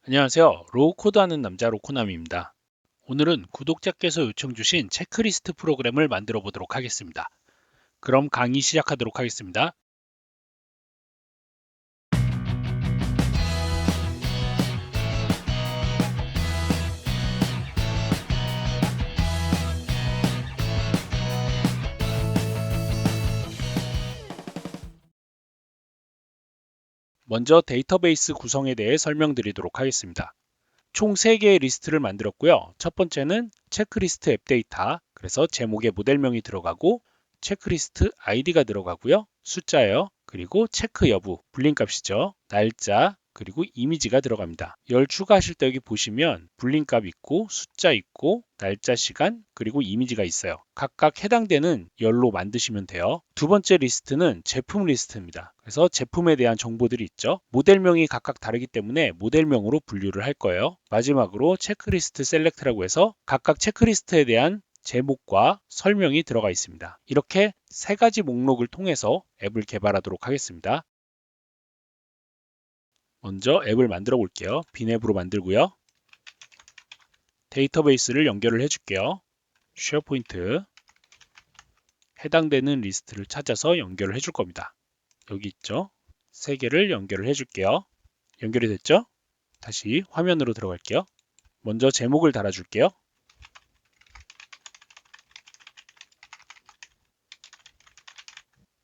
안녕하세요. 로우 코드하는 남자 로코남입니다. 오늘은 구독자께서 요청 주신 체크리스트 프로그램을 만들어 보도록 하겠습니다. 그럼 강의 시작하도록 하겠습니다. 먼저 데이터베이스 구성에 대해 설명드리도록 하겠습니다. 총 3개의 리스트를 만들었고요. 첫 번째는 체크리스트 앱 데이터, 그래서 제목에 모델명이 들어가고 체크리스트 아이디가 들어가고요. 숫자예요. 그리고 체크 여부, 불림값이죠. 날짜, 그리고 이미지가 들어갑니다. 열 추가하실 때 여기 보시면 불림값 있고 숫자 있고 날짜 시간 그리고 이미지가 있어요. 각각 해당되는 열로 만드시면 돼요. 두 번째 리스트는 제품 리스트입니다. 그래서 제품에 대한 정보들이 있죠. 모델명이 각각 다르기 때문에 모델명으로 분류를 할 거예요. 마지막으로 체크리스트 셀렉트라고 해서 각각 체크리스트에 대한 제목과 설명이 들어가 있습니다. 이렇게 3가지 목록을 통해서 앱을 개발하도록 하겠습니다. 먼저 앱을 만들어 볼게요. 빈 앱으로 만들고요. 데이터베이스를 연결을 해줄게요. 쉐어포인트 해당되는 리스트를 찾아서 연결을 해줄 겁니다. 여기 있죠? 3개를 연결을 해줄게요. 연결이 됐죠? 다시 화면으로 들어갈게요. 먼저 제목을 달아줄게요.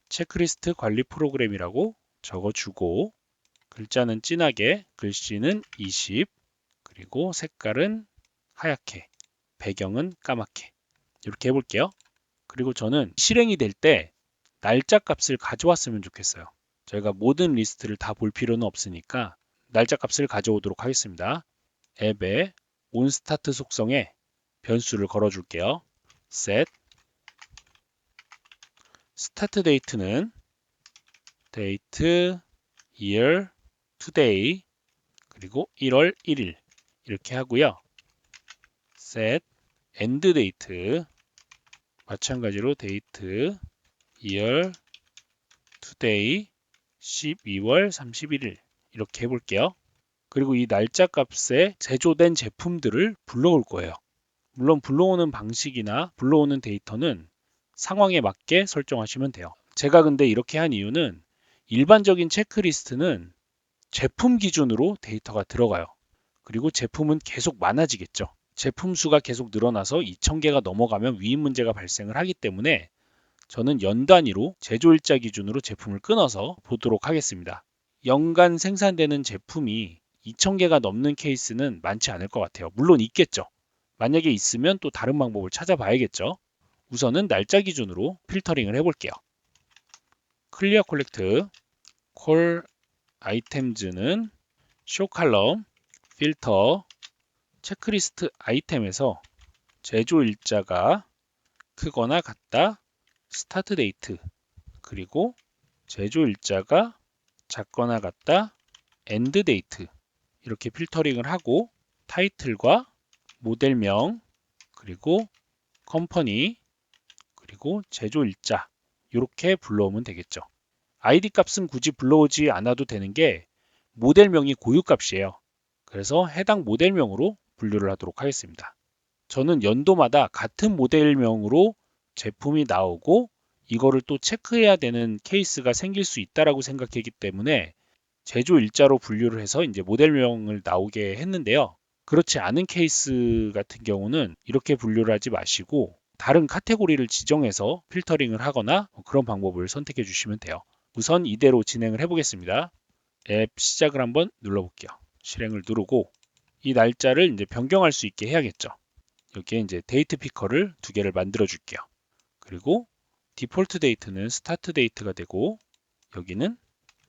체크리스트 관리 프로그램이라고 적어주고 글자는 진하게, 글씨는 20, 그리고 색깔은 하얗게, 배경은 까맣게 이렇게 해볼게요. 그리고 저는 실행이 될 때 날짜 값을 가져왔으면 좋겠어요. 저희가 모든 리스트를 다 볼 필요는 없으니까 날짜 값을 가져오도록 하겠습니다. 앱의 onStart 속성에 변수를 걸어줄게요. set start date는 date, year, today 그리고 1월 1일 이렇게 하고요. set end date 마찬가지로 date, year, today 12월 31일 이렇게 해볼게요. 그리고 이 날짜 값에 제조된 제품들을 불러올 거예요. 물론 불러오는 방식이나 불러오는 데이터는 상황에 맞게 설정하시면 돼요. 제가 근데 이렇게 한 이유는 일반적인 체크리스트는 제품 기준으로 데이터가 들어가요. 그리고 제품은 계속 많아지겠죠. 제품 수가 계속 늘어나서 2000개가 넘어가면 위임 문제가 발생을 하기 때문에 저는 연 단위로 제조일자 기준으로 제품을 끊어서 보도록 하겠습니다. 연간 생산되는 제품이 2000개가 넘는 케이스는 많지 않을 것 같아요. 물론 있겠죠. 만약에 있으면 또 다른 방법을 찾아봐야겠죠. 우선은 날짜 기준으로 필터링을 해볼게요. 클리어 콜렉트 콜 아이템즈는 쇼 칼럼 필터 체크리스트 아이템에서 제조 일자가 크거나 같다 스타트 데이트 그리고 제조 일자가 작거나 같다 엔드 데이트 이렇게 필터링을 하고 타이틀과 모델명 그리고 컴퍼니 그리고 제조 일자 이렇게 불러오면 되겠죠. 아이디 값은 굳이 불러오지 않아도 되는 게 모델명이 고유 값이에요. 그래서 해당 모델명으로 분류를 하도록 하겠습니다. 저는 연도마다 같은 모델명으로 제품이 나오고 이거를 또 체크해야 되는 케이스가 생길 수 있다라고 생각했기 때문에 제조 일자로 분류를 해서 이제 모델명을 나오게 했는데요. 그렇지 않은 케이스 같은 경우는 이렇게 분류를 하지 마시고 다른 카테고리를 지정해서 필터링을 하거나 그런 방법을 선택해 주시면 돼요. 우선 이대로 진행을 해 보겠습니다. 앱 시작을 한번 눌러볼게요. 실행을 누르고 이 날짜를 이제 변경할 수 있게 해야겠죠. 여기에 이제 데이트 피커를 2개를 만들어 줄게요. 그리고 디폴트 데이트는 스타트 데이트가 되고 여기는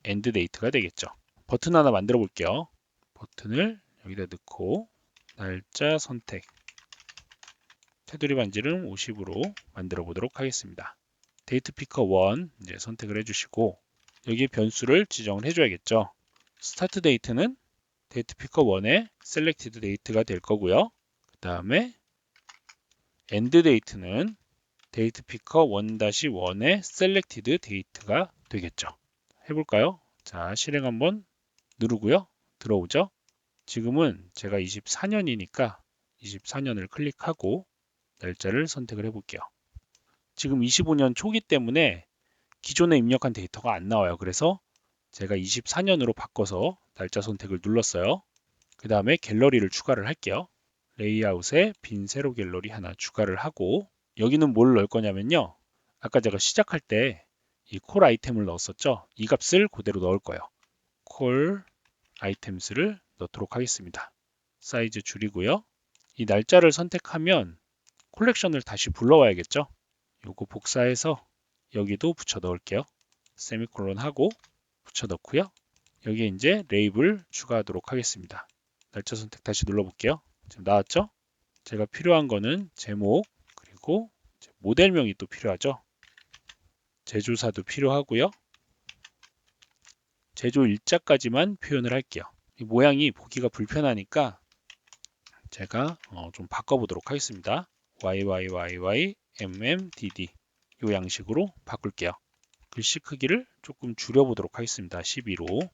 엔드 데이트가 되겠죠. 버튼 하나 만들어 볼게요. 버튼을 여기다 넣고 날짜 선택 테두리 반지름 50으로 만들어 보도록 하겠습니다. 데이트 피커 1 이제 선택을 해주시고 여기 변수를 지정을 해줘야겠죠. 스타트 데이트는 데이트 피커 1의 셀렉티드 데이트가 될 거고요. 그 다음에 엔드 데이트는 데이트 피커 1-1의 셀렉티드 데이트가 되겠죠. 해볼까요? 자, 실행 한번 누르고요. 들어오죠? 지금은 제가 24년이니까 24년을 클릭하고 날짜를 선택을 해볼게요. 지금 25년 초기 때문에 기존에 입력한 데이터가 안 나와요. 그래서 제가 24년으로 바꿔서 날짜 선택을 눌렀어요. 그 다음에 갤러리를 추가를 할게요. 레이아웃에 빈 세로 갤러리 하나 추가를 하고 여기는 뭘 넣을 거냐면요. 아까 제가 시작할 때 이 콜 아이템을 넣었었죠. 이 값을 그대로 넣을 거예요. 콜 아이템스를 넣도록 하겠습니다. 사이즈 줄이고요. 이 날짜를 선택하면 콜렉션을 다시 불러와야겠죠. 요거 복사해서 여기도 붙여 넣을게요. 세미콜론 하고 붙여 넣고요. 여기에 이제 레이블 추가하도록 하겠습니다. 날짜 선택 다시 눌러볼게요. 지금 나왔죠? 제가 필요한 거는 제목 그리고 모델명이 또 필요하죠. 제조사도 필요하고요. 제조 일자까지만 표현을 할게요. 이 모양이 보기가 불편하니까 제가 좀 바꿔보도록 하겠습니다. YYYYMMDD 이 양식으로 바꿀게요. 글씨 크기를 조금 줄여보도록 하겠습니다. 12로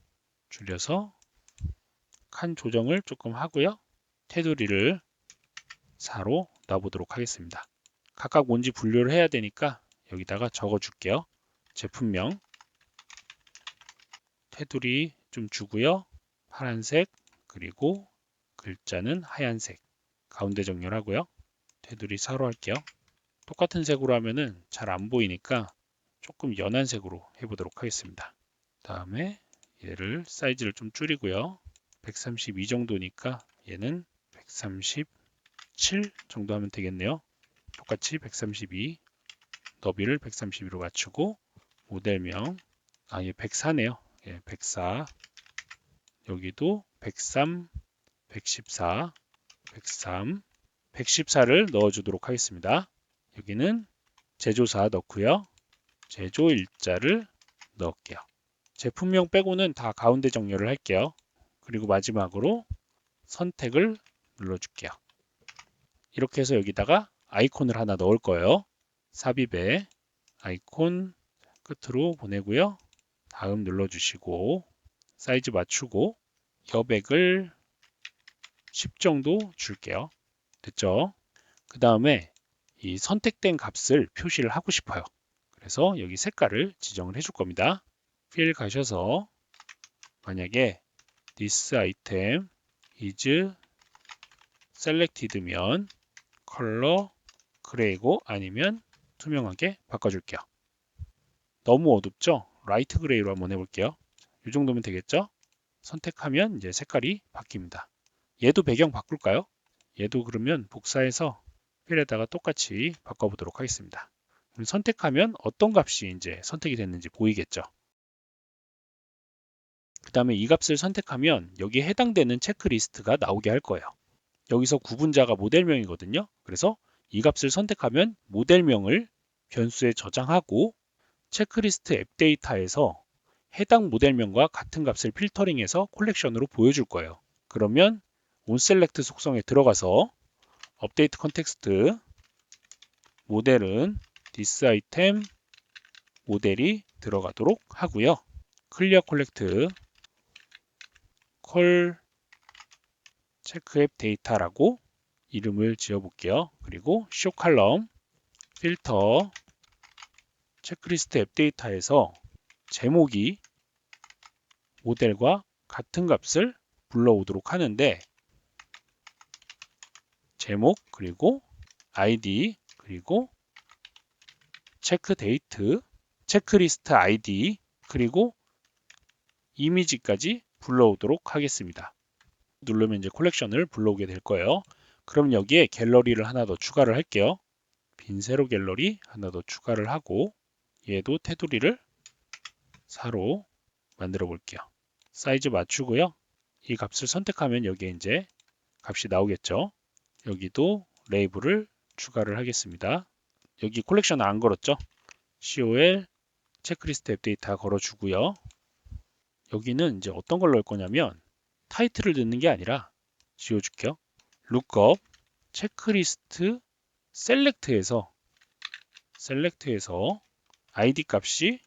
줄여서 칸 조정을 조금 하고요. 테두리를 4로 놔보도록 하겠습니다. 각각 뭔지 분류를 해야 되니까 여기다가 적어줄게요. 제품명 테두리 좀 주고요. 파란색 그리고 글자는 하얀색 가운데 정렬하고요. 테두리 4로 할게요. 똑같은 색으로 하면은 잘 안 보이니까 조금 연한 색으로 해보도록 하겠습니다. 다음에 얘를 사이즈를 좀 줄이고요. 132 정도니까 얘는 137 정도 하면 되겠네요. 똑같이 132 너비를 132로 맞추고 모델명 얘 104네요. 예, 104 여기도 103 114 103 114를 넣어주도록 하겠습니다. 여기는 제조사 넣고요. 제조 일자를 넣을게요. 제품명 빼고는 다 가운데 정렬을 할게요. 그리고 마지막으로 선택을 눌러줄게요. 이렇게 해서 여기다가 아이콘을 하나 넣을 거예요. 삽입에 아이콘 끝으로 보내고요. 다음 눌러주시고 사이즈 맞추고 여백을 10 정도 줄게요. 됐죠? 그 다음에 이 선택된 값을 표시를 하고 싶어요. 그래서 여기 색깔을 지정을 해줄 겁니다. 필 가셔서 만약에 this item is selected면 컬러 그레이고 아니면 투명하게 바꿔줄게요. 너무 어둡죠? 라이트 그레이로 한번 해볼게요. 이 정도면 되겠죠? 선택하면 이제 색깔이 바뀝니다. 얘도 배경 바꿀까요? 얘도 그러면 복사해서 필에다가 똑같이 바꿔보도록 하겠습니다. 선택하면 어떤 값이 이제 선택이 됐는지 보이겠죠? 그 다음에 이 값을 선택하면 여기에 해당되는 체크리스트가 나오게 할 거예요. 여기서 구분자가 모델명이거든요. 그래서 이 값을 선택하면 모델명을 변수에 저장하고 체크리스트 앱 데이터에서 해당 모델명과 같은 값을 필터링해서 콜렉션으로 보여줄 거예요. 그러면 onSelect 속성에 들어가서 업데이트 컨텍스트 모델은 this item 모델이 들어가도록 하고요. 클리어 콜렉트 콜 체크 앱 데이터라고 이름을 지어 볼게요. 그리고 쇼 칼럼 필터 체크리스트 앱 데이터에서 제목이 모델과 같은 값을 불러오도록 하는데 제목 그리고 아이디 그리고 체크 데이트 체크리스트 아이디 그리고 이미지까지 불러오도록 하겠습니다. 누르면 이제 콜렉션을 불러오게 될 거예요. 그럼 여기에 갤러리를 하나 더 추가를 할게요. 빈 세로 갤러리 하나 더 추가를 하고 얘도 테두리를 4로 만들어 볼게요. 사이즈 맞추고요. 이 값을 선택하면 여기에 이제 값이 나오겠죠. 여기도 레이블을 추가를 하겠습니다. 여기 콜렉션 안 걸었죠? COL 체크리스트 앱 데이터 걸어주고요. 여기는 이제 어떤 걸 넣을 거냐면 타이틀을 넣는 게 아니라 지워줄게요. lookup 체크리스트 셀렉트에서 id 값이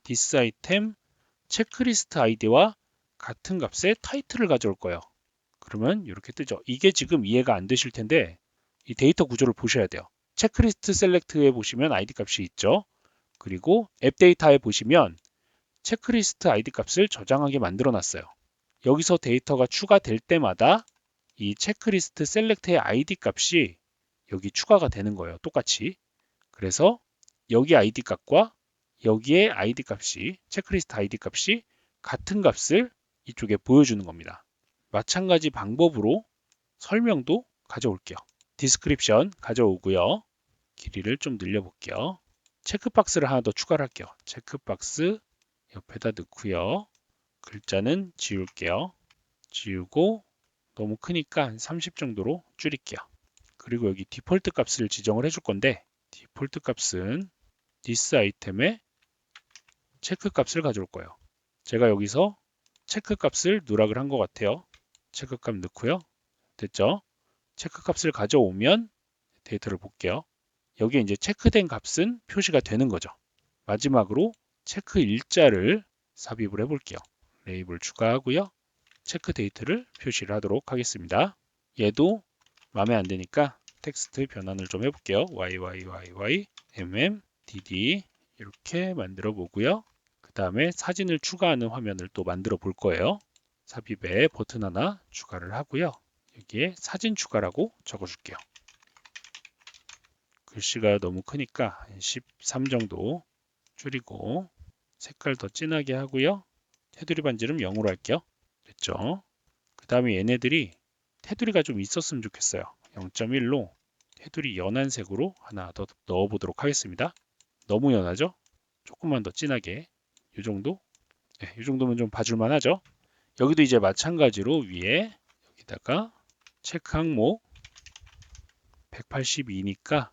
this item 체크리스트 아이디와 같은 값의 타이틀을 가져올 거예요. 그러면 이렇게 뜨죠. 이게 지금 이해가 안 되실 텐데 이 데이터 구조를 보셔야 돼요. 체크리스트 셀렉트에 보시면 ID 값이 있죠. 그리고 앱 데이터에 보시면 체크리스트 ID 값을 저장하게 만들어 놨어요. 여기서 데이터가 추가될 때마다 이 체크리스트 셀렉트의 ID 값이 여기 추가가 되는 거예요. 똑같이. 그래서 여기 ID 값과 여기에 ID 값이 체크리스트 ID 값이 같은 값을 이쪽에 보여주는 겁니다. 마찬가지 방법으로 설명도 가져올게요. 디스크립션 가져오고요. 길이를 좀 늘려볼게요. 체크박스를 하나 더 추가를 할게요. 체크박스 옆에다 넣고요. 글자는 지울게요. 지우고 너무 크니까 한 30 정도로 줄일게요. 그리고 여기 디폴트 값을 지정을 해줄 건데 디폴트 값은 this 아이템의 체크 값을 가져올 거예요. 제가 여기서 체크 값을 누락을 한 것 같아요. 체크 값 넣고요. 됐죠? 체크 값을 가져오면 데이터를 볼게요. 여기에 이제 체크된 값은 표시가 되는 거죠. 마지막으로 체크 일자를 삽입을 해볼게요. 레이블 추가하고요. 체크 데이트를 표시를 하도록 하겠습니다. 얘도 마음에 안 드니까 텍스트 변환을 좀 해볼게요. YYYY MMDD 이렇게 만들어 보고요. 그 다음에 사진을 추가하는 화면을 또 만들어 볼 거예요. 삽입에 버튼 하나 추가를 하고요. 여기에 사진 추가라고 적어줄게요. 글씨가 너무 크니까 13 정도 줄이고 색깔 더 진하게 하고요. 테두리 반지름 0으로 할게요. 됐죠? 그 다음에 얘네들이 테두리가 좀 있었으면 좋겠어요. 0.1로 테두리 연한 색으로 하나 더 넣어 보도록 하겠습니다. 너무 연하죠? 조금만 더 진하게 이 정도? 네, 이 정도면 좀 봐줄만 하죠? 여기도 이제 마찬가지로 위에 여기다가 체크 항목 182니까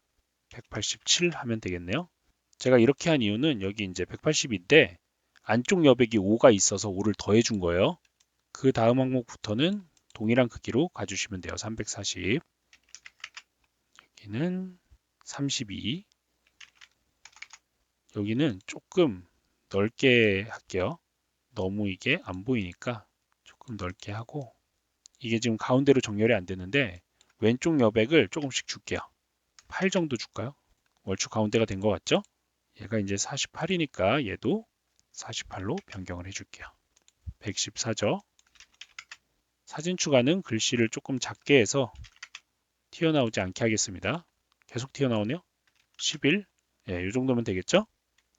187 하면 되겠네요. 제가 이렇게 한 이유는 여기 이제 180인데 안쪽 여백이 5가 있어서 5를 더해 준 거예요. 그 다음 항목부터는 동일한 크기로 가주시면 돼요. 340 여기는 32 여기는 조금 넓게 할게요. 너무 이게 안 보이니까 조금 넓게 하고 이게 지금 가운데로 정렬이 안 되는데 왼쪽 여백을 조금씩 줄게요. 8 정도 줄까요? 얼추 가운데가 된 것 같죠? 얘가 이제 48이니까 얘도 48로 변경을 해줄게요. 114죠. 사진 추가는 글씨를 조금 작게 해서 튀어나오지 않게 하겠습니다. 계속 튀어나오네요. 11, 이 정도면 되겠죠?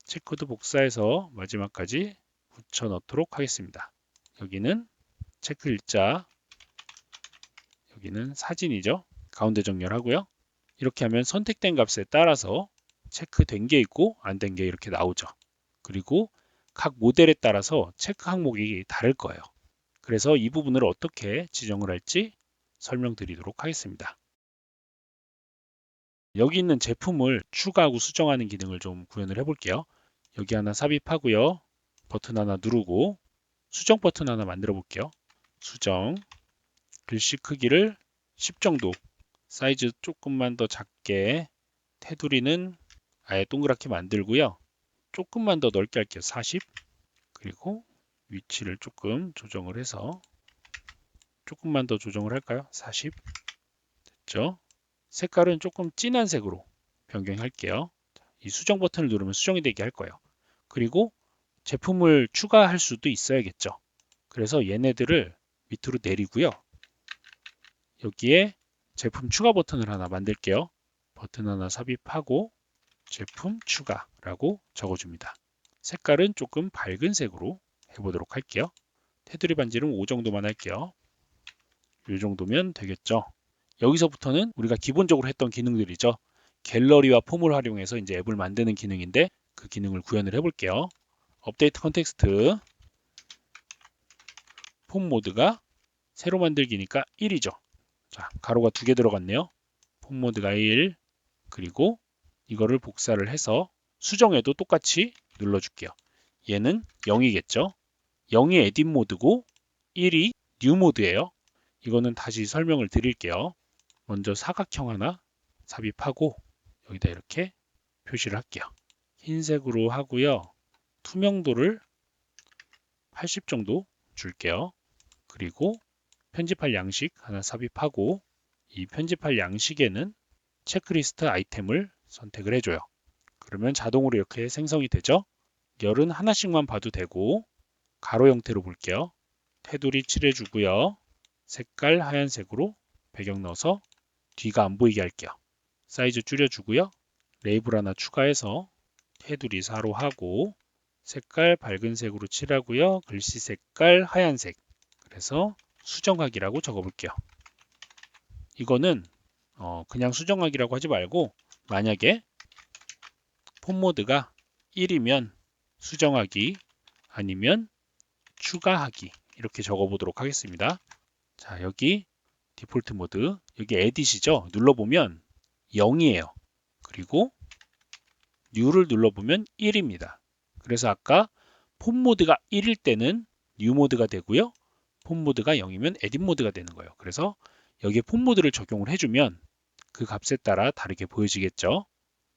체크도 복사해서 마지막까지 붙여 넣도록 하겠습니다. 여기는 체크 일자, 여기는 사진이죠. 가운데 정렬하고요. 이렇게 하면 선택된 값에 따라서 체크된 게 있고 안 된 게 이렇게 나오죠. 그리고 각 모델에 따라서 체크 항목이 다를 거예요. 그래서 이 부분을 어떻게 지정을 할지 설명드리도록 하겠습니다. 여기 있는 제품을 추가하고 수정하는 기능을 좀 구현을 해볼게요. 여기 하나 삽입하고요. 버튼 하나 누르고 수정 버튼 하나 만들어 볼게요. 수정, 글씨 크기를 10 정도, 사이즈 조금만 더 작게, 테두리는 아예 동그랗게 만들고요. 조금만 더 넓게 할게요. 40, 그리고 위치를 조금 조정을 해서 조금만 더 조정을 할까요? 40, 됐죠? 색깔은 조금 진한 색으로 변경할게요. 이 수정 버튼을 누르면 수정이 되게 할 거예요. 그리고 제품을 추가할 수도 있어야겠죠. 그래서 얘네들을 밑으로 내리고요. 여기에 제품 추가 버튼을 하나 만들게요. 버튼 하나 삽입하고 제품 추가라고 적어줍니다. 색깔은 조금 밝은 색으로 해보도록 할게요. 테두리 반지름 5 정도만 할게요. 이 정도면 되겠죠. 여기서부터는 우리가 기본적으로 했던 기능들이죠. 갤러리와 폼을 활용해서 이제 앱을 만드는 기능인데 그 기능을 구현을 해볼게요. 업데이트 컨텍스트 폼 모드가 새로 만들기니까 1이죠. 자, 가로가 2개 들어갔네요. 폼 모드가 1 그리고 이거를 복사를 해서 수정에도 똑같이 눌러줄게요. 얘는 0이겠죠. 0이 에딧 모드고 1이 뉴 모드예요. 이거는 다시 설명을 드릴게요. 먼저 사각형 하나 삽입하고 여기다 이렇게 표시를 할게요. 흰색으로 하고요. 투명도를 80 정도 줄게요. 그리고 편집할 양식 하나 삽입하고 이 편집할 양식에는 체크리스트 아이템을 선택을 해줘요. 그러면 자동으로 이렇게 생성이 되죠. 열은 하나씩만 봐도 되고 가로 형태로 볼게요. 테두리 칠해주고요. 색깔 하얀색으로 배경 넣어서 뒤가 안 보이게 할게요. 사이즈 줄여주고요. 레이블 하나 추가해서 테두리 4로 하고 색깔 밝은 색으로 칠하고요. 글씨 색깔 하얀색. 그래서 수정하기라고 적어볼게요. 이거는 그냥 수정하기라고 하지 말고 만약에 폰 모드가 1이면 수정하기 아니면 추가하기 이렇게 적어보도록 하겠습니다. 자, 여기 디폴트 모드 여기 에딧이죠. 눌러보면 0이에요. 그리고 New를 눌러보면 1입니다. 그래서 아까 폰 모드가 1일 때는 New 모드가 되고요. 폰 모드가 0이면 에딧 모드가 되는 거예요. 그래서 여기에 폰 모드를 적용을 해주면 그 값에 따라 다르게 보여지겠죠.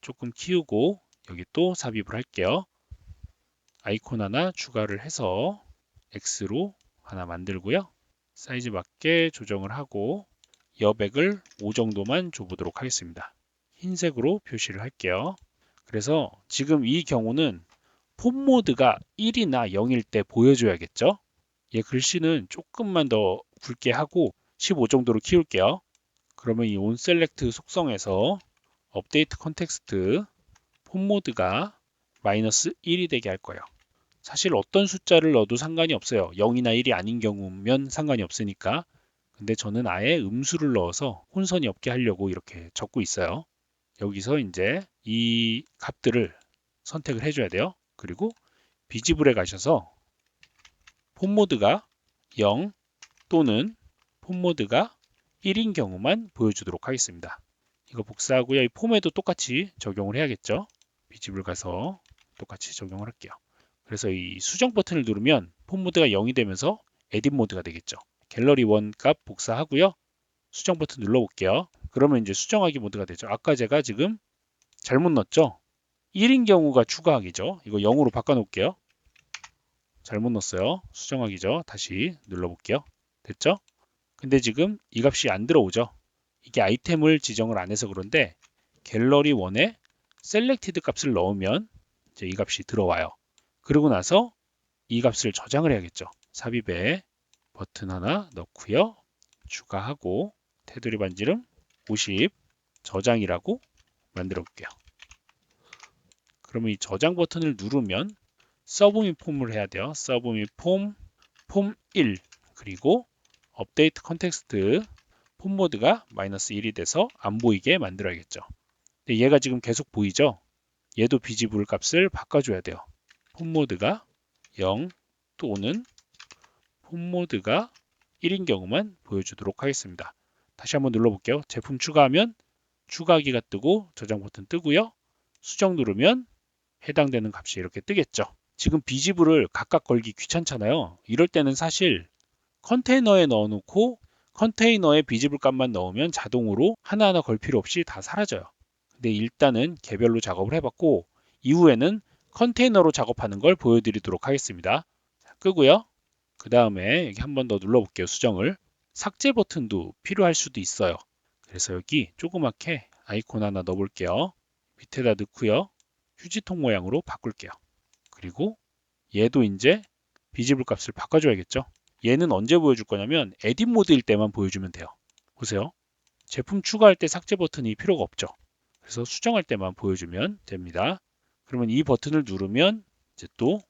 조금 키우고 여기 또 삽입을 할게요. 아이콘 하나 추가를 해서 X로 하나 만들고요. 사이즈 맞게 조정을 하고 여백을 5 정도만 줘보도록 하겠습니다. 흰색으로 표시를 할게요. 그래서 지금 이 경우는 폰 모드가 1이나 0일 때 보여줘야겠죠. 얘 글씨는 조금만 더 굵게 하고 15 정도로 키울게요. 그러면 이 온셀렉트 속성에서 업데이트 컨텍스트 폰 모드가 -1이 되게 할 거예요. 사실 어떤 숫자를 넣어도 상관이 없어요. 0이나 1이 아닌 경우면 상관이 없으니까. 근데 저는 아예 음수를 넣어서 혼선이 없게 하려고 이렇게 적고 있어요. 여기서 이제 이 값들을 선택을 해줘야 돼요. 그리고 비지블에 가셔서 폰 모드가 0 또는 폰 모드가 1인 경우만 보여주도록 하겠습니다. 이거 복사하고요. 이 폼에도 똑같이 적용을 해야겠죠. 비지블 가서 똑같이 적용을 할게요. 그래서 이 수정 버튼을 누르면 폰 모드가 0이 되면서 에딧 모드가 되겠죠. 갤러리 1 값 복사하고요. 수정 버튼 눌러볼게요. 그러면 이제 수정하기 모드가 되죠. 아까 제가 지금 잘못 넣었죠. 1인 경우가 추가하기죠. 이거 0으로 바꿔놓을게요. 잘못 넣었어요. 수정하기죠. 다시 눌러볼게요. 됐죠? 근데 지금 이 값이 안 들어오죠. 이게 아이템을 지정을 안 해서 그런데 갤러리 1에 셀렉티드 값을 넣으면 이제 이 값이 들어와요. 그러고 나서 이 값을 저장을 해야겠죠. 삽입에 버튼 하나 넣고요. 추가하고 테두리 반지름 50 저장이라고 만들어 볼게요. 그러면 이 저장 버튼을 누르면 서브밋 폼을 해야 돼요. 서브밋 폼, 폼 1 그리고 업데이트 컨텍스트 폼 모드가 -1이 돼서 안 보이게 만들어야겠죠. 근데 얘가 지금 계속 보이죠? 얘도 비지블 값을 바꿔줘야 돼요. 폼 모드가 0 또는 폼 모드가 1인 경우만 보여주도록 하겠습니다. 다시 한번 눌러볼게요. 제품 추가하면 추가하기가 뜨고 저장 버튼 뜨고요. 수정 누르면 해당되는 값이 이렇게 뜨겠죠. 지금 비지블을 각각 걸기 귀찮잖아요. 이럴 때는 사실 컨테이너에 넣어놓고 컨테이너에 비지블 값만 넣으면 자동으로 하나하나 걸 필요 없이 다 사라져요. 근데 일단은 개별로 작업을 해봤고 이후에는 컨테이너로 작업하는 걸 보여드리도록 하겠습니다. 자, 끄고요. 그 다음에 여기 한 번 더 눌러볼게요. 수정을. 삭제 버튼도 필요할 수도 있어요. 그래서 여기 조그맣게 아이콘 하나 넣어볼게요. 밑에다 넣고요. 휴지통 모양으로 바꿀게요. 그리고 얘도 이제 비지블 값을 바꿔줘야겠죠. 얘는 언제 보여줄 거냐면 에딧 모드일 때만 보여주면 돼요. 보세요. 제품 추가할 때 삭제 버튼이 필요가 없죠. 그래서 수정할 때만 보여주면 됩니다. 그러면 이 버튼을 누르면 이제 또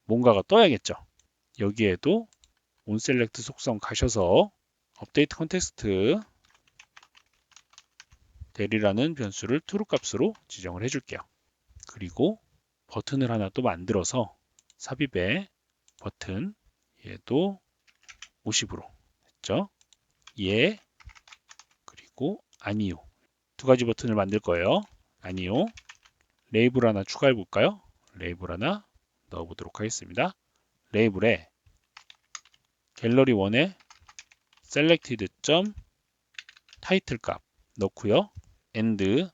뭔가가 떠야겠죠. 여기에도 온셀렉트 속성 가셔서 업데이트 컨텍스트 대리라는 변수를 true 값으로 지정을 해줄게요. 그리고 버튼을 하나 또 만들어서 삽입에 버튼 얘도 50으로 했죠. 얘 그리고 아니요 두 가지 버튼을 만들 거예요. 아니요 레이블 하나 추가해 볼까요? 레이블 하나 넣어 보도록 하겠습니다. 레이블에 갤러리 1에 selected 타이틀 값 넣고요. and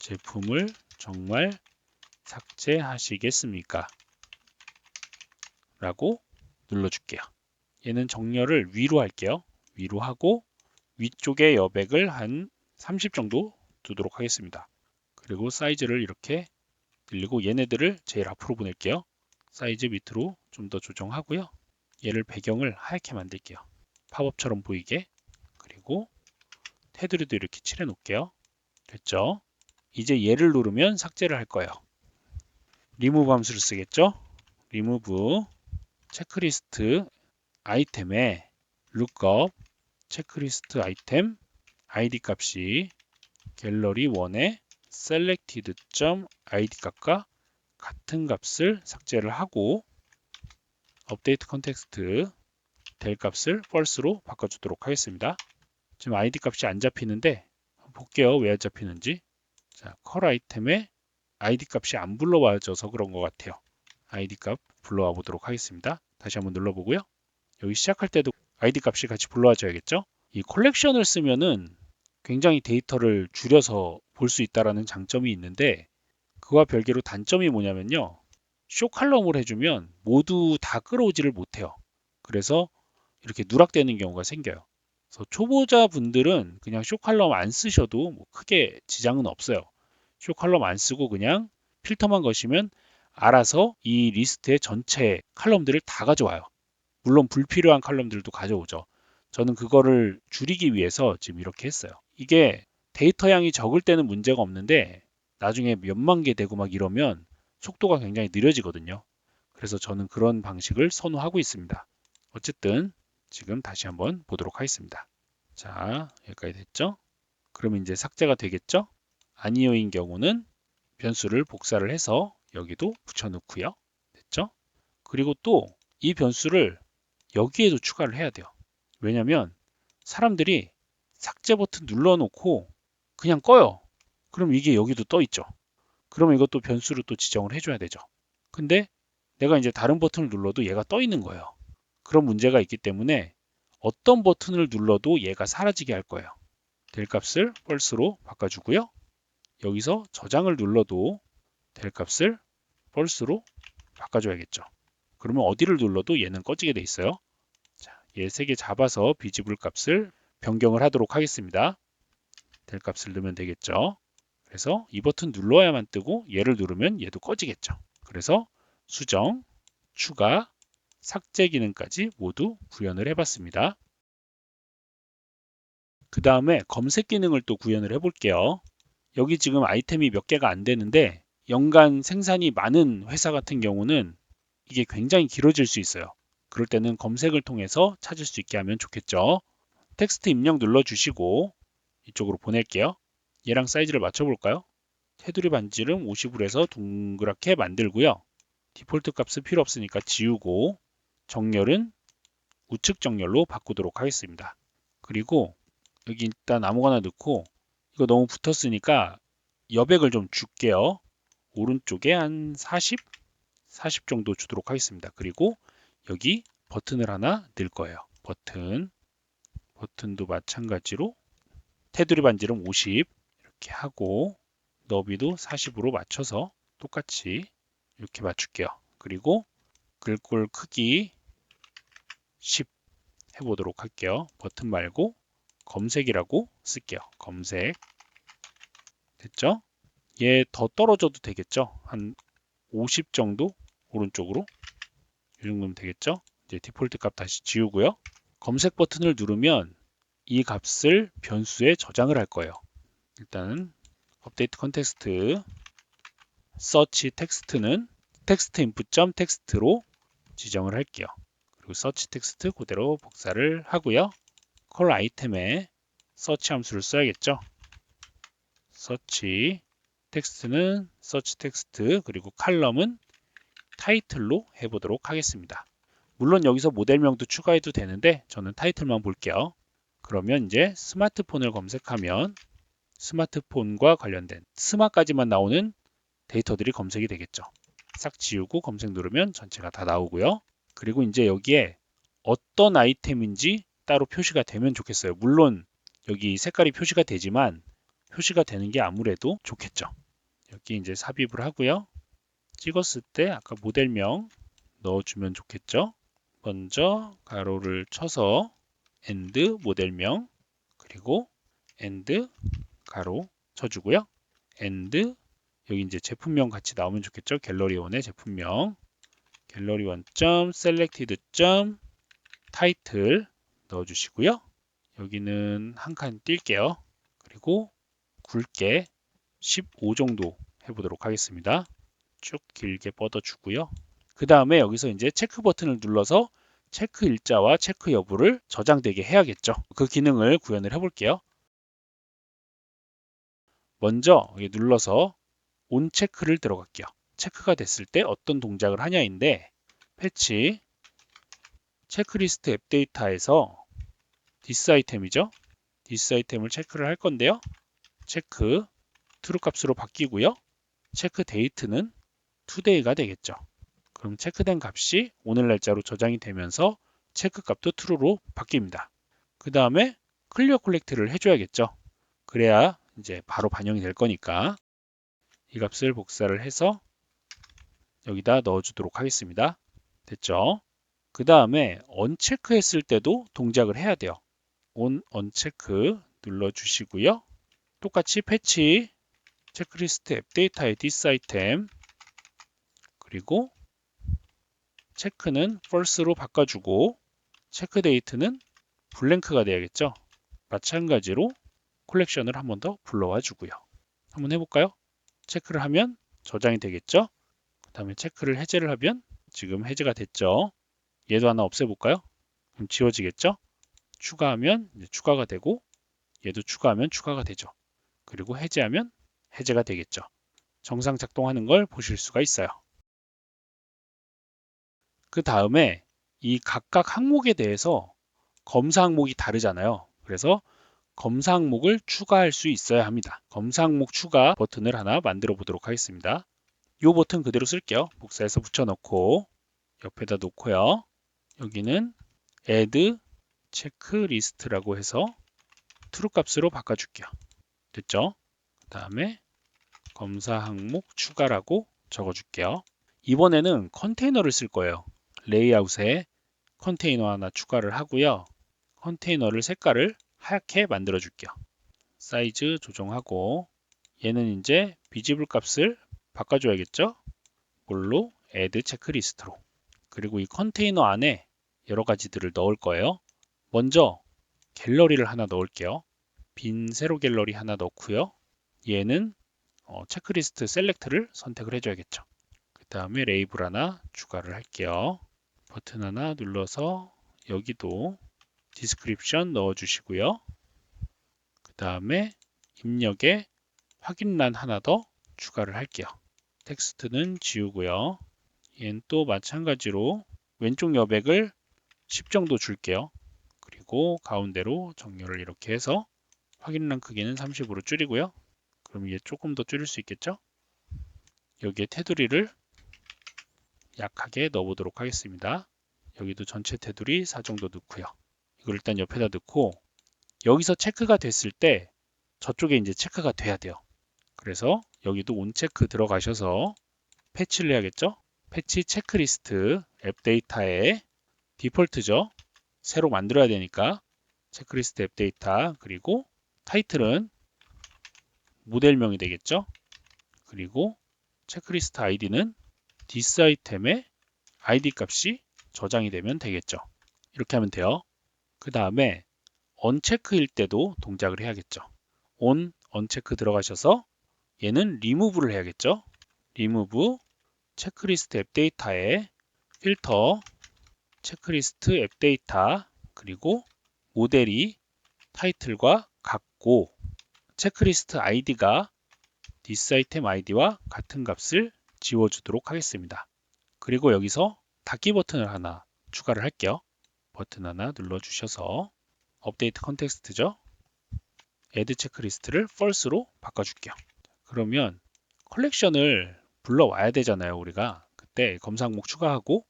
제품을 정말 삭제하시겠습니까? 라고 눌러줄게요. 얘는 정렬을 위로 할게요. 위로 하고 위쪽에 여백을 한 30 정도 두도록 하겠습니다. 그리고 사이즈를 이렇게 늘리고 얘네들을 제일 앞으로 보낼게요. 사이즈 밑으로 좀 더 조정하고요. 얘를 배경을 하얗게 만들게요. 팝업처럼 보이게. 그리고 테두리도 이렇게 칠해 놓을게요. 됐죠? 이제 얘를 누르면 삭제를 할 거예요. 리무브 함수를 쓰겠죠? 리무브 체크리스트 아이템에 lookup 체크리스트 아이템 id 값이 갤러리 1에 selected.id 값과 같은 값을 삭제를 하고 업데이트 컨텍스트 될 값을 false로 바꿔주도록 하겠습니다. 지금 id 값이 안 잡히는데 볼게요. 왜 안 잡히는지. 자, 컬 아이템에 id 값이 안 불러와져서 그런 것 같아요. id 값 불러와 보도록 하겠습니다. 다시 한번 눌러보고요. 여기 시작할 때도 id 값이 같이 불러와줘야겠죠? 이 콜렉션을 쓰면은 굉장히 데이터를 줄여서 볼 수 있다는 장점이 있는데 그와 별개로 단점이 뭐냐면요. 쇼 칼럼을 해주면 모두 다 끌어오지를 못해요. 그래서 이렇게 누락되는 경우가 생겨요. 그래서 초보자분들은 그냥 쇼 칼럼 안 쓰셔도 뭐 크게 지장은 없어요. 쇼 칼럼 안 쓰고 그냥 필터만 거시면 알아서 이 리스트의 전체 칼럼들을 다 가져와요. 물론 불필요한 칼럼들도 가져오죠. 저는 그거를 줄이기 위해서 지금 이렇게 했어요. 이게 데이터 양이 적을 때는 문제가 없는데 나중에 몇만 개 되고 막 이러면 속도가 굉장히 느려지거든요. 그래서 저는 그런 방식을 선호하고 있습니다. 어쨌든 지금 다시 한번 보도록 하겠습니다. 자, 여기까지 됐죠? 그러면 이제 삭제가 되겠죠? 아니오인 경우는 변수를 복사를 해서 여기도 붙여넣고요. 됐죠? 그리고 또 이 변수를 여기에도 추가를 해야 돼요. 왜냐면 사람들이 삭제 버튼 눌러놓고 그냥 꺼요. 그럼 이게 여기도 떠 있죠. 그러면 이것도 변수로 또 지정을 해줘야 되죠. 근데 내가 이제 다른 버튼을 눌러도 얘가 떠 있는 거예요. 그런 문제가 있기 때문에 어떤 버튼을 눌러도 얘가 사라지게 할 거예요. 될 값을 false로 바꿔주고요. 여기서 저장을 눌러도 될 값을 false로 바꿔줘야겠죠. 그러면 어디를 눌러도 얘는 꺼지게 돼 있어요. 자, 얘 세 개 잡아서 비지블 값을 변경을 하도록 하겠습니다. 될 값을 넣으면 되겠죠. 그래서 이 버튼 눌러야만 뜨고 얘를 누르면 얘도 꺼지겠죠. 그래서 수정, 추가, 삭제 기능까지 모두 구현을 해봤습니다. 그 다음에 검색 기능을 또 구현을 해볼게요. 여기 지금 아이템이 몇 개가 안 되는데 연간 생산이 많은 회사 같은 경우는 이게 굉장히 길어질 수 있어요. 그럴 때는 검색을 통해서 찾을 수 있게 하면 좋겠죠. 텍스트 입력 눌러주시고 이쪽으로 보낼게요. 얘랑 사이즈를 맞춰볼까요? 테두리 반지름 50으로 해서 동그랗게 만들고요. 디폴트 값은 필요 없으니까 지우고 정렬은 우측 정렬로 바꾸도록 하겠습니다. 그리고 여기 일단 아무거나 넣고 이거 너무 붙었으니까 여백을 좀 줄게요. 오른쪽에 한 40 정도 주도록 하겠습니다. 그리고 여기 버튼을 하나 넣을 거예요. 버튼도 마찬가지로 테두리 반지름 50 이렇게 하고 너비도 40으로 맞춰서 똑같이 이렇게 맞출게요. 그리고 글꼴 크기 10 해보도록 할게요. 버튼 말고 검색이라고 쓸게요. 검색. 됐죠? 얘 더 떨어져도 되겠죠? 한 50 정도 오른쪽으로 이 정도면 되겠죠? 이제 디폴트 값 다시 지우고요. 검색 버튼을 누르면 이 값을 변수에 저장을 할 거예요. 일단은 업데이트 컨텍스트 서치 텍스트는 텍스트 인풋 텍스트로 지정을 할게요. 그리고 서치 텍스트 그대로 복사를 하고요. 컬 아이템에 서치 함수를 써야겠죠. 서치 텍스트는 서치 텍스트 그리고 칼럼은 타이틀로 해보도록 하겠습니다. 물론 여기서 모델명도 추가해도 되는데 저는 타이틀만 볼게요. 그러면 이제 스마트폰을 검색하면 스마트폰과 관련된 스마까지만 나오는 데이터들이 검색이 되겠죠. 싹 지우고 검색 누르면 전체가 다 나오고요. 그리고 이제 여기에 어떤 아이템인지 따로 표시가 되면 좋겠어요. 물론 여기 색깔이 표시가 되지만 표시가 되는 게 아무래도 좋겠죠. 여기 이제 삽입을 하고요. 찍었을 때 아까 모델명 넣어주면 좋겠죠. 먼저 가로를 쳐서 and 모델명, 그리고 and 가로 쳐주고요. and 여기 이제 제품명 같이 나오면 좋겠죠. 갤러리1의 제품명, 갤러리1 selected title 넣어주시고요. 여기는 한 칸 뛸게요. 그리고 굵게 15 정도 해보도록 하겠습니다. 쭉 길게 뻗어주고요. 그 다음에 여기서 이제 체크 버튼을 눌러서 체크 일자와 체크 여부를 저장되게 해야겠죠. 그 기능을 구현을 해볼게요. 먼저 여기 눌러서 온 체크를 들어갈게요. 체크가 됐을 때 어떤 동작을 하냐인데, 패치 체크리스트 앱 데이터에서 this 아이템이죠. this 아이템을 체크를 할 건데요. 체크 true 값으로 바뀌고요. 체크 데이트는 today가 되겠죠. 그럼 체크된 값이 오늘 날짜로 저장이 되면서 체크 값도 true로 바뀝니다. 그 다음에 클리어 콜렉트를 해줘야겠죠. 그래야 이제 바로 반영이 될 거니까 이 값을 복사를 해서 여기다 넣어주도록 하겠습니다. 됐죠? 그 다음에 언체크 했을 때도 동작을 해야 돼요. 언체크 눌러주시고요. 똑같이 패치 체크리스트 앱 데이터의 this 아이템, 그리고 체크는 false로 바꿔주고 체크 데이트는 블랭크가 돼야겠죠. 마찬가지로 콜렉션을 한 번 더 불러와 주고요. 한번 해볼까요? 체크를 하면 저장이 되겠죠. 그 다음에 체크를 해제를 하면 지금 해제가 됐죠. 얘도 하나 없애볼까요? 그럼 지워지겠죠. 추가하면 이제 추가가 되고, 얘도 추가하면 추가가 되죠. 그리고 해제하면 해제가 되겠죠. 정상 작동하는 걸 보실 수가 있어요. 그 다음에 이 각각 항목에 대해서 검사 항목이 다르잖아요. 그래서 검사 항목을 추가할 수 있어야 합니다. 검사 항목 추가 버튼을 하나 만들어 보도록 하겠습니다. 이 버튼 그대로 쓸게요. 복사해서 붙여넣고 옆에다 놓고요. 여기는 add checklist라고 해서 true 값으로 바꿔줄게요. 됐죠? 그 다음에 검사 항목 추가라고 적어줄게요. 이번에는 컨테이너를 쓸 거예요. 레이아웃에 컨테이너 하나 추가를 하고요. 컨테이너를 색깔을 하얗게 만들어 줄게요. 사이즈 조정하고 얘는 이제 비지블 값을 바꿔줘야겠죠? 뭘로? add 체크리스트로. 그리고 이 컨테이너 안에 여러 가지들을 넣을 거예요. 먼저 갤러리를 하나 넣을게요. 빈 세로 갤러리 하나 넣고요. 얘는 체크리스트 셀렉트를 선택을 해줘야겠죠. 그 다음에 레이블 하나 추가를 할게요. 버튼 하나 눌러서 여기도 디스크립션 넣어주시고요. 그 다음에 입력에 확인란 하나 더 추가를 할게요. 텍스트는 지우고요. 얘는 또 마찬가지로 왼쪽 여백을 10 정도 줄게요. 그리고 가운데로 정렬을 이렇게 해서 확인란 크기는 30으로 줄이고요. 그럼 얘 조금 더 줄일 수 있겠죠? 여기에 테두리를 약하게 넣어보도록 하겠습니다. 여기도 전체 테두리 4 정도 넣고요. 이걸 일단 옆에다 넣고 여기서 체크가 됐을 때 저쪽에 이제 체크가 돼야 돼요. 그래서 여기도 온체크 들어가셔서 패치를 해야겠죠? 패치 체크리스트 앱 데이터에 디폴트죠. 새로 만들어야 되니까 체크리스트 앱 데이터, 그리고 타이틀은 모델명이 되겠죠. 그리고 체크리스트 아이디는 this 아이템의 아이디 값이 저장이 되면 되겠죠. 이렇게 하면 돼요. 그 다음에 언체크일 때도 동작을 해야겠죠. 언체크 들어가셔서 얘는 리무브를 해야겠죠. 리무브 체크리스트 앱 데이터에 필터 체크리스트 앱 데이터, 그리고 모델이 타이틀과 같고 체크리스트 아이디가 this 아이템 아이디와 같은 값을 지워주도록 하겠습니다. 그리고 여기서 닫기 버튼을 하나 추가를 할게요. 버튼 하나 눌러주셔서 업데이트 컨텍스트죠. add 체크리스트를 false로 바꿔줄게요. 그러면 컬렉션을 불러와야 되잖아요. 우리가 그때 검사 항목 추가하고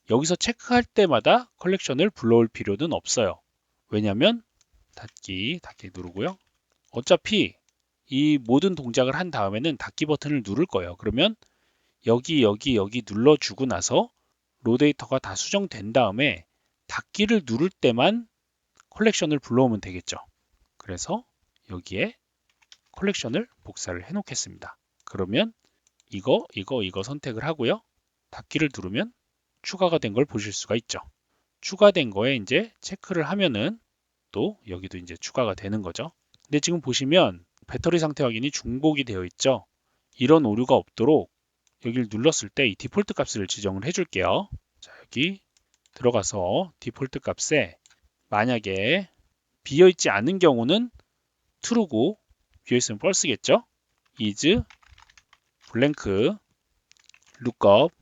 여기서 체크할 때마다 컬렉션을 불러올 필요는 없어요. 왜냐하면 닫기 누르고요. 어차피 이 모든 동작을 한 다음에는 닫기 버튼을 누를 거예요. 그러면 여기 눌러주고 나서 로데이터가 다 수정된 다음에 닫기를 누를 때만 컬렉션을 불러오면 되겠죠. 그래서 여기에 컬렉션을 복사를 해 놓겠습니다. 그러면 이거 선택을 하고요. 닫기를 누르면 추가가 된 걸 보실 수가 있죠. 추가된 거에 이제 체크를 하면은 또 여기도 이제 추가가 되는 거죠. 근데 지금 보시면 배터리 상태 확인이 중복이 되어 있죠. 이런 오류가 없도록 여기를 눌렀을 때 이 디폴트 값을 지정을 해줄게요. 자, 여기 들어가서 디폴트 값에 만약에 비어있지 않은 경우는 true고 비어있으면 false겠죠. is blank lookup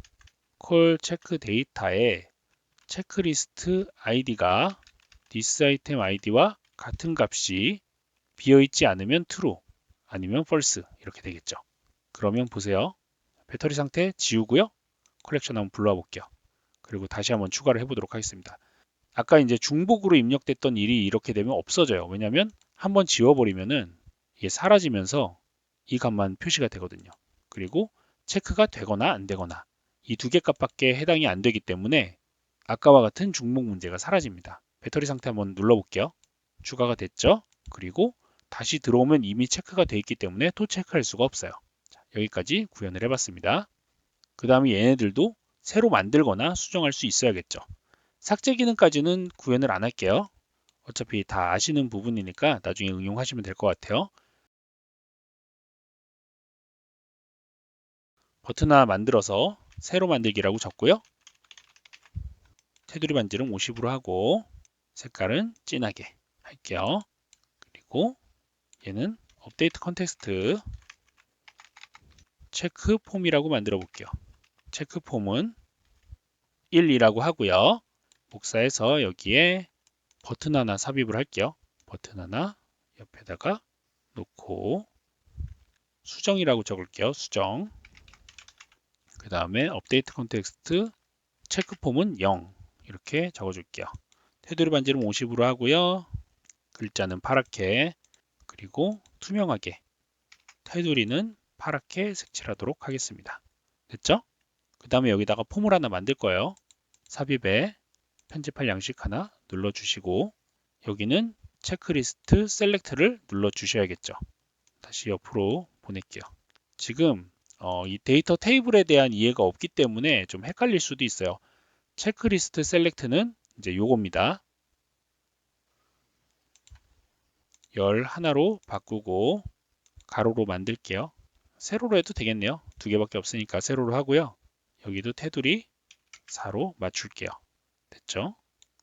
call check data에 체크리스트 id가 this item id와 같은 값이 비어있지 않으면 true 아니면 false 이렇게 되겠죠. 그러면 보세요. 배터리 상태 지우고요. 컬렉션 한번 불러와 볼게요. 그리고 다시 한번 추가를 해보도록 하겠습니다. 아까 이제 중복으로 입력됐던 일이 이렇게 되면 없어져요. 왜냐하면 한번 지워버리면은 이게 사라지면서 이 값만 표시가 되거든요. 그리고 체크가 되거나 안 되거나 이 두 개 값밖에 해당이 안 되기 때문에 아까와 같은 중복 문제가 사라집니다. 배터리 상태 한번 눌러볼게요. 추가가 됐죠? 그리고 다시 들어오면 이미 체크가 돼 있기 때문에 또 체크할 수가 없어요. 자, 여기까지 구현을 해봤습니다. 그 다음에 얘네들도 새로 만들거나 수정할 수 있어야겠죠. 삭제 기능까지는 구현을 안 할게요. 어차피 다 아시는 부분이니까 나중에 응용하시면 될 것 같아요. 버튼 하나 만들어서 새로 만들기라고 적고요. 테두리 반지름 50으로 하고 색깔은 진하게 할게요. 그리고 얘는 업데이트 컨텍스트 체크 폼이라고 만들어 볼게요. 체크 폼은 1이라고 하고요. 복사해서 여기에 버튼 하나 삽입을 할게요. 버튼 하나 옆에다가 놓고 수정이라고 적을게요. 수정. 그 다음에 업데이트 컨텍스트 체크 폼은 0 이렇게 적어줄게요. 테두리 반지름 50으로 하고요. 글자는 파랗게 그리고 투명하게 테두리는 파랗게 색칠하도록 하겠습니다. 됐죠? 그 다음에 여기다가 폼을 하나 만들 거예요. 삽입에 편집할 양식 하나 눌러주시고 여기는 체크리스트 셀렉트를 눌러주셔야겠죠. 다시 옆으로 보낼게요. 지금 이 데이터 테이블에 대한 이해가 없기 때문에 좀 헷갈릴 수도 있어요. 체크리스트 셀렉트는 이제 요겁니다. 열 하나로 바꾸고 가로로 만들게요. 세로로 해도 되겠네요. 두 개밖에 없으니까 세로로 하고요. 여기도 테두리 4로 맞출게요. 됐죠?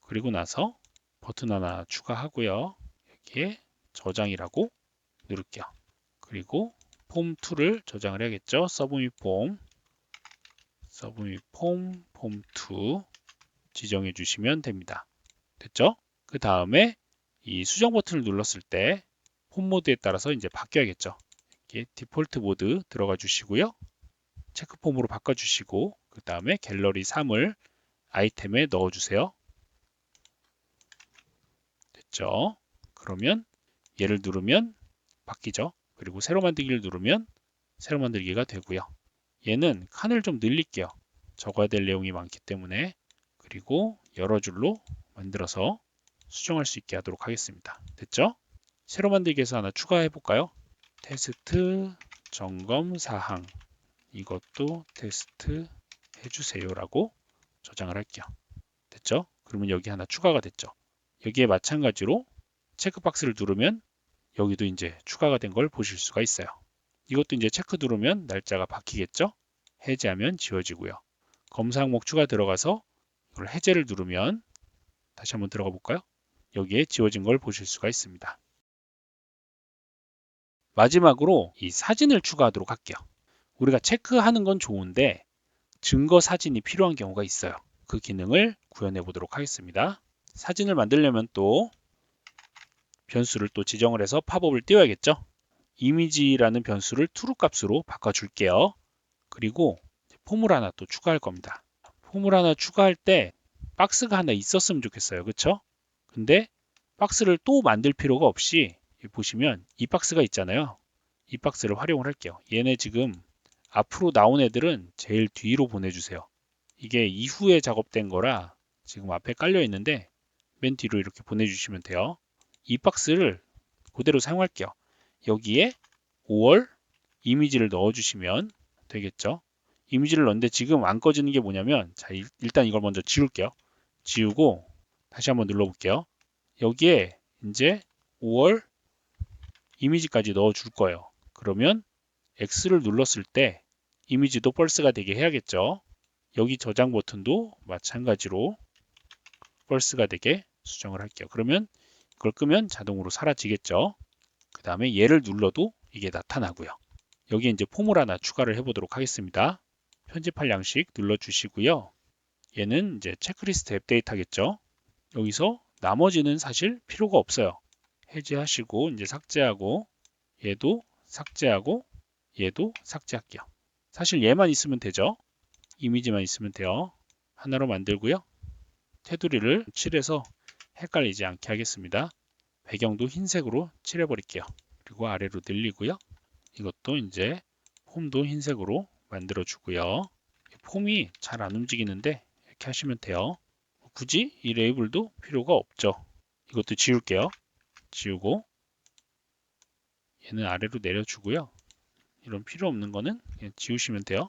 그리고 나서 버튼 하나 추가하고요. 여기에 저장이라고 누를게요. 그리고 폼2를 저장을 해야겠죠. 서브밋 폼, 폼2 지정해 주시면 됩니다. 됐죠? 그 다음에 이 수정 버튼을 눌렀을 때 폼 모드에 따라서 이제 바뀌어야겠죠. 이렇게 디폴트 모드 들어가 주시고요. 체크 폼으로 바꿔 주시고 그 다음에 갤러리 3을 아이템에 넣어 주세요. 됐죠? 그러면 얘를 누르면 바뀌죠. 그리고 새로 만들기를 누르면 새로 만들기가 되고요. 얘는 칸을 좀 늘릴게요. 적어야 될 내용이 많기 때문에 그리고 여러 줄로 만들어서 수정할 수 있게 하도록 하겠습니다. 됐죠? 새로 만들기에서 하나 추가해 볼까요? 테스트 점검 사항 이것도 테스트 해주세요 라고 저장을 할게요. 됐죠? 그러면 여기 하나 추가가 됐죠. 여기에 마찬가지로 체크박스를 누르면 여기도 이제 추가가 된 걸 보실 수가 있어요. 이것도 이제 체크 누르면 날짜가 바뀌겠죠? 해제하면 지워지고요. 검사 항목 추가 들어가서 이걸 해제를 누르면 다시 한번 들어가 볼까요? 여기에 지워진 걸 보실 수가 있습니다. 마지막으로 이 사진을 추가하도록 할게요. 우리가 체크하는 건 좋은데 증거 사진이 필요한 경우가 있어요. 그 기능을 구현해 보도록 하겠습니다. 사진을 만들려면 또 변수를 또 지정을 해서 팝업을 띄워야겠죠. 이미지라는 변수를 true 값으로 바꿔줄게요. 그리고 폼을 하나 또 추가할 겁니다. 폼을 하나 추가할 때 박스가 하나 있었으면 좋겠어요. 그쵸? 근데 박스를 또 만들 필요가 없이 보시면 이 박스가 있잖아요. 이 박스를 활용을 할게요. 얘네 지금 앞으로 나온 애들은 제일 뒤로 보내주세요. 이게 이후에 작업된 거라 지금 앞에 깔려 있는데 맨 뒤로 이렇게 보내주시면 돼요. 이 박스를 그대로 사용할게요. 여기에 5월 이미지를 넣어주시면 되겠죠. 이미지를 넣는데 지금 안 꺼지는 게 뭐냐면, 자, 일단 이걸 먼저 지울게요. 지우고 다시 한번 눌러볼게요. 여기에 이제 5월 이미지까지 넣어줄 거예요. 그러면 X를 눌렀을 때 이미지도 펄스가 되게 해야겠죠. 여기 저장 버튼도 마찬가지로 펄스가 되게 수정을 할게요. 그러면 이걸 끄면 자동으로 사라지겠죠. 그 다음에 얘를 눌러도 이게 나타나고요. 여기 이제 폼을 하나 추가를 해보도록 하겠습니다. 편집할 양식 눌러주시고요. 얘는 이제 체크리스트 앱 데이터겠죠. 여기서 나머지는 사실 필요가 없어요. 해제하시고 이제 삭제하고 얘도 삭제하고 얘도 삭제할게요. 사실 얘만 있으면 되죠. 이미지만 있으면 돼요. 하나로 만들고요. 테두리를 칠해서 헷갈리지 않게 하겠습니다. 배경도 흰색으로 칠해버릴게요. 그리고 아래로 늘리고요. 이것도 이제 폼도 흰색으로 만들어 주고요. 폼이 잘 안 움직이는데 이렇게 하시면 돼요. 굳이 이 레이블도 필요가 없죠. 이것도 지울게요. 지우고 얘는 아래로 내려주고요. 이런 필요 없는 거는 그냥 지우시면 돼요.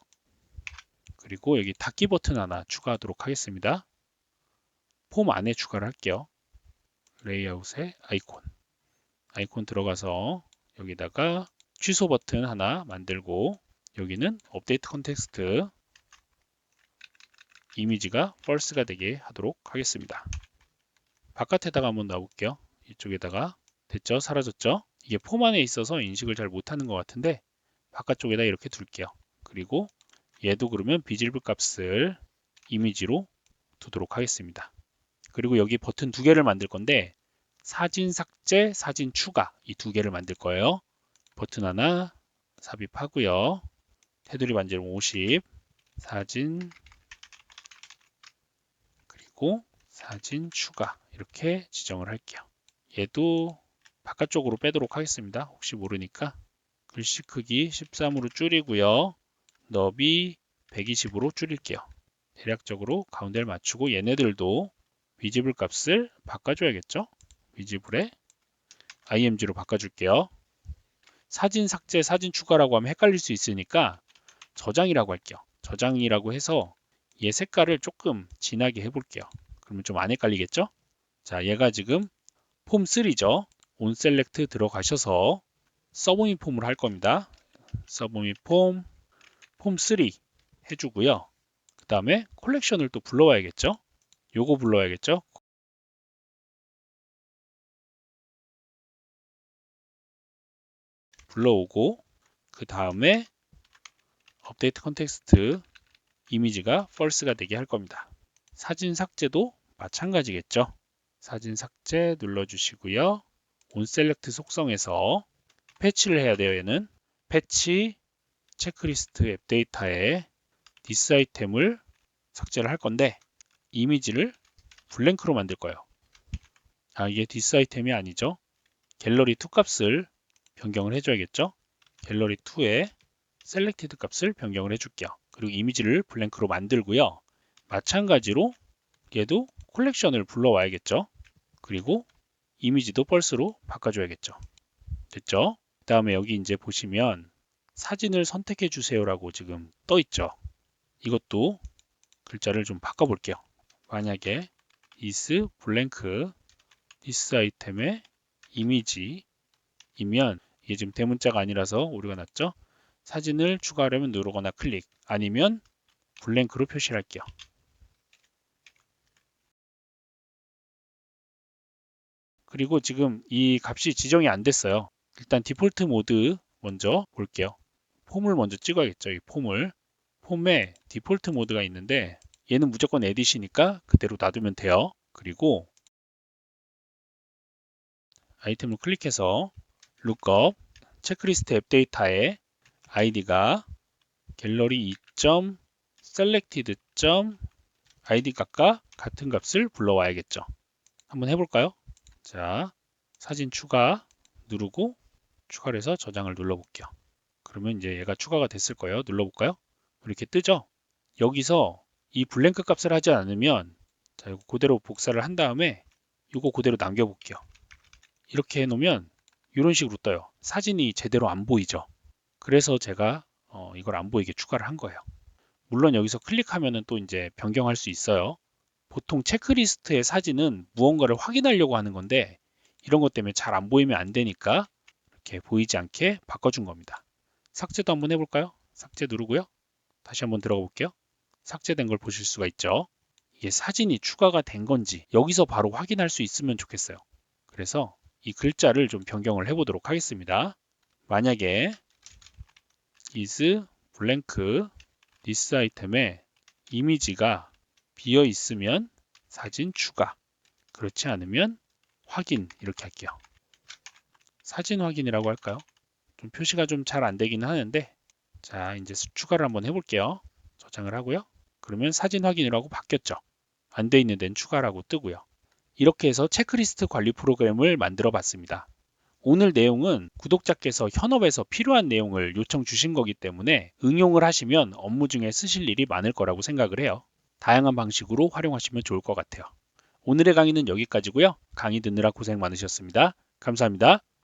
그리고 여기 닫기 버튼 하나 추가하도록 하겠습니다. 폼 안에 추가를 할게요. 레이아웃에 아이콘 들어가서 여기다가 취소 버튼 하나 만들고 여기는 업데이트 컨텍스트 이미지가 false가 되게 하도록 하겠습니다. 바깥에다가 한번 놔볼게요. 이쪽에다가 됐죠? 사라졌죠? 이게 폼 안에 있어서 인식을 잘 못하는 것 같은데 바깥쪽에다 이렇게 둘게요. 그리고 얘도 그러면 비질브 값을 이미지로 두도록 하겠습니다. 그리고 여기 버튼 두 개를 만들 건데 사진 삭제, 사진 추가 이 두 개를 만들 거예요. 버튼 하나 삽입하고요. 테두리 반지름 50, 사진 그리고 사진 추가 이렇게 지정을 할게요. 얘도 바깥쪽으로 빼도록 하겠습니다. 혹시 모르니까 글씨 크기 13으로 줄이고요. 너비 120으로 줄일게요. 대략적으로 가운데를 맞추고 얘네들도 비지블 값을 바꿔줘야겠죠? 비지블에 img로 바꿔줄게요. 사진 삭제, 사진 추가라고 하면 헷갈릴 수 있으니까 저장이라고 할게요. 저장이라고 해서 얘 색깔을 조금 진하게 해볼게요. 그러면 좀 안 헷갈리겠죠? 자, 얘가 지금 폼 3죠. 온셀렉트 들어가셔서 서브밋 폼을 할 겁니다. 서브밋 폼, 폼 3 해주고요. 그 다음에 콜렉션을 또 불러와야겠죠? 요거 불러야겠죠? 불러오고 그 다음에 업데이트 컨텍스트 이미지가 false가 되게 할 겁니다. 사진 삭제도 마찬가지겠죠. 사진 삭제 눌러주시고요. 온셀렉트 속성에서 패치를 해야 돼요. 얘는 패치 체크리스트 앱 데이터에 디스 아이템을 삭제를 할 건데 이미지를 블랭크로 만들 거예요. 아, 이게 디스 아이템이 아니죠. 갤러리 2 값을 변경을 해줘야겠죠. 갤러리 2에 셀렉티드 값을 변경을 해줄게요. 그리고 이미지를 블랭크로 만들고요. 마찬가지로 얘도 콜렉션을 불러와야겠죠. 그리고 이미지도 펄스로 바꿔줘야겠죠. 됐죠? 그 다음에 여기 이제 보시면 사진을 선택해 주세요라고 지금 떠 있죠. 이것도 글자를 좀 바꿔볼게요. 만약에 is blank this 아이템의 이미지이면 이게 지금 대문자가 아니라서 오류가 났죠. 사진을 추가하려면 누르거나 클릭 아니면 블랭크로 표시를 할게요. 그리고 지금 이 값이 지정이 안 됐어요. 일단 디폴트 모드 먼저 볼게요. 폼을 먼저 찍어야겠죠. 이 폼을. 폼에 디폴트 모드가 있는데 얘는 무조건 에디시니까 그대로 놔두면 돼요. 그리고 아이템을 클릭해서 룩업 체크리스트 앱 데이터에 id가 갤러리 2.selected.id 값과 같은 값을 불러와야겠죠. 한번 해볼까요? 자, 사진 추가 누르고 추가를 해서 저장을 눌러볼게요. 그러면 이제 얘가 추가가 됐을 거예요. 눌러볼까요? 이렇게 뜨죠? 여기서 이 블랭크 값을 하지 않으면 자, 이거 그대로 복사를 한 다음에 이거 그대로 남겨볼게요. 이렇게 해놓으면 이런 식으로 떠요. 사진이 제대로 안 보이죠. 그래서 제가 이걸 안 보이게 추가를 한 거예요. 물론 여기서 클릭하면은 또 이제 변경할 수 있어요. 보통 체크리스트의 사진은 무언가를 확인하려고 하는 건데 이런 것 때문에 잘 안 보이면 안 되니까 이렇게 보이지 않게 바꿔준 겁니다. 삭제도 한번 해볼까요? 삭제 누르고요. 다시 한번 들어가 볼게요. 삭제된 걸 보실 수가 있죠. 이게 사진이 추가가 된 건지 여기서 바로 확인할 수 있으면 좋겠어요. 그래서 이 글자를 좀 변경을 해보도록 하겠습니다. 만약에 is blank this 아이템에 이미지가 비어 있으면 사진 추가, 그렇지 않으면 확인 이렇게 할게요. 사진 확인이라고 할까요? 좀 표시가 좀 잘 안 되긴 하는데 자 이제 추가를 한번 해볼게요. 저장을 하고요. 그러면 사진 확인이라고 바뀌었죠. 안 돼 있는 데는 추가라고 뜨고요. 이렇게 해서 체크리스트 관리 프로그램을 만들어 봤습니다. 오늘 내용은 구독자께서 현업에서 필요한 내용을 요청 주신 거기 때문에 응용을 하시면 업무 중에 쓰실 일이 많을 거라고 생각을 해요. 다양한 방식으로 활용하시면 좋을 것 같아요. 오늘의 강의는 여기까지고요. 강의 듣느라 고생 많으셨습니다. 감사합니다.